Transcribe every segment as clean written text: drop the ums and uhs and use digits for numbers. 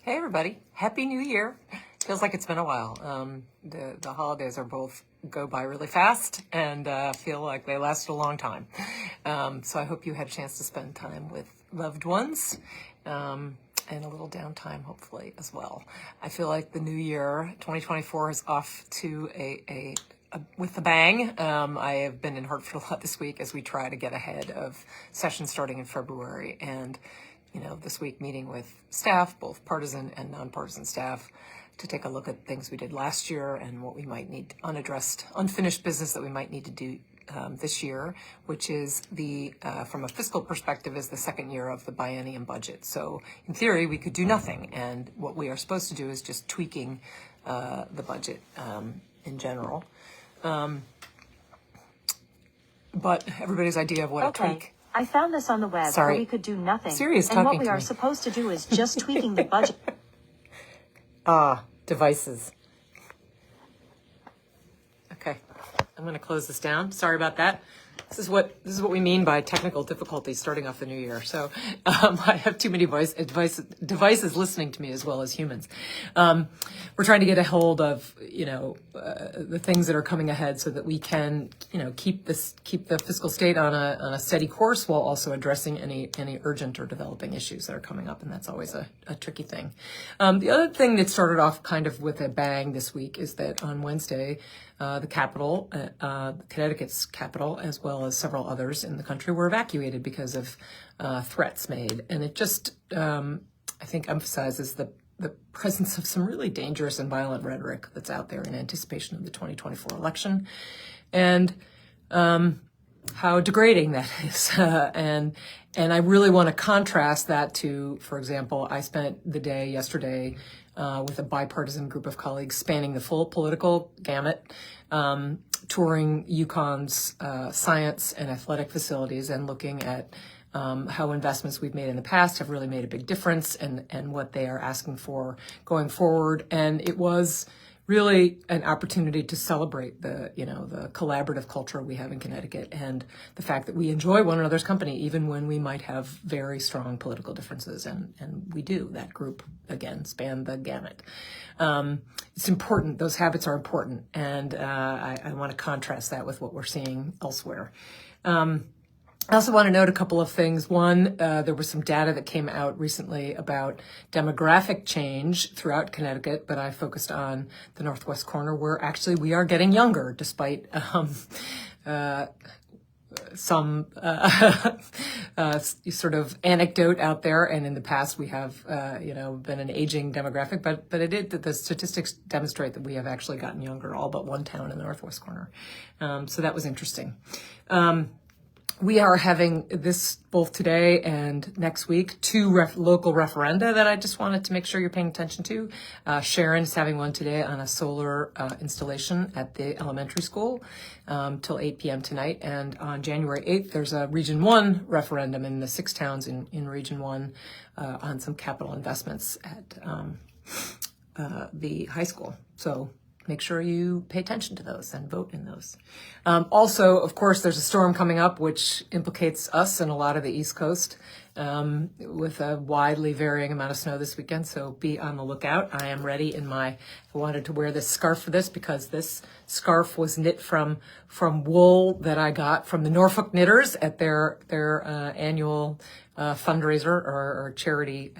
Hey everybody, Happy New Year. Feels like it's been a while. The holidays are both go by really fast and feel like they last a long time. So I hope you had a chance to spend time with loved ones and a little downtime hopefully as well. I feel like the new year, 2024, is off to with a bang. I have been in Hartford a lot this week as we try to get ahead of session starting in February, and this week meeting with staff, both partisan and nonpartisan staff, to take a look at things we did last year and what we might need unaddressed, unfinished business that we might need to do this year, which is from a fiscal perspective, is the second year of the biennium budget. So in theory, we could do nothing. And what we are supposed to do is just tweaking the budget in general. But everybody's idea of what a tweak. I found this on the web where we could do nothing. Siri's and what we are supposed to do is just tweaking the budget. Devices. Okay, I'm going to close this down. Sorry about that. This is what we mean by technical difficulties starting off the new year. So I have too many devices listening to me as well as humans. We're trying to get a hold of the things that are coming ahead so that we can keep the fiscal state on a steady course while also addressing any urgent or developing issues that are coming up, and that's always a tricky thing. The other thing that started off kind of with a bang this week is that on Wednesday, the capital, Connecticut's capital, as well as several others in the country, were evacuated because of threats made. And it just, I think, emphasizes the presence of some really dangerous and violent rhetoric that's out there in anticipation of the 2024 election, and how degrading that is. And I really want to contrast that to, for example, I spent the day yesterday with a bipartisan group of colleagues spanning the full political gamut, touring UConn's science and athletic facilities and looking at how investments we've made in the past have really made a big difference, and what they are asking for going forward. And it was really an opportunity to celebrate the collaborative culture we have in Connecticut, and the fact that we enjoy one another's company even when we might have very strong political differences, and we do. That group, again, spanned the gamut. It's important. Those habits are important, and I want to contrast that with what we're seeing elsewhere. I also want to note a couple of things. One, there was some data that came out recently about demographic change throughout Connecticut, but I focused on the northwest corner, where actually we are getting younger, despite some sort of anecdote out there. And in the past, we have been an aging demographic, but the statistics demonstrate that we have actually gotten younger, all but one town in the northwest corner. So that was interesting. We are having this both today and next week, two local referenda that I just wanted to make sure you're paying attention to. Sharon is having one today on a solar installation at the elementary school till 8 p.m. tonight. And on January 8th, there's a Region 1 referendum in the 6 towns in Region 1 on some capital investments at the high school. So make sure you pay attention to those and vote in those. Also, of course, there's a storm coming up which implicates us and a lot of the East Coast with a widely varying amount of snow this weekend, so be on the lookout. I am ready I wanted to wear this scarf for this because this scarf was knit from wool that I got from the Norfolk Knitters at their annual fundraiser or charity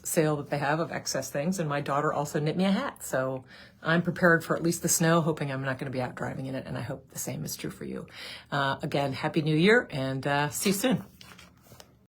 sale that they have of excess things, and my daughter also knit me a hat. So I'm prepared for at least the snow, hoping I'm not going to be out driving in it, and I hope the same is true for you. Again, Happy New Year, and see you soon.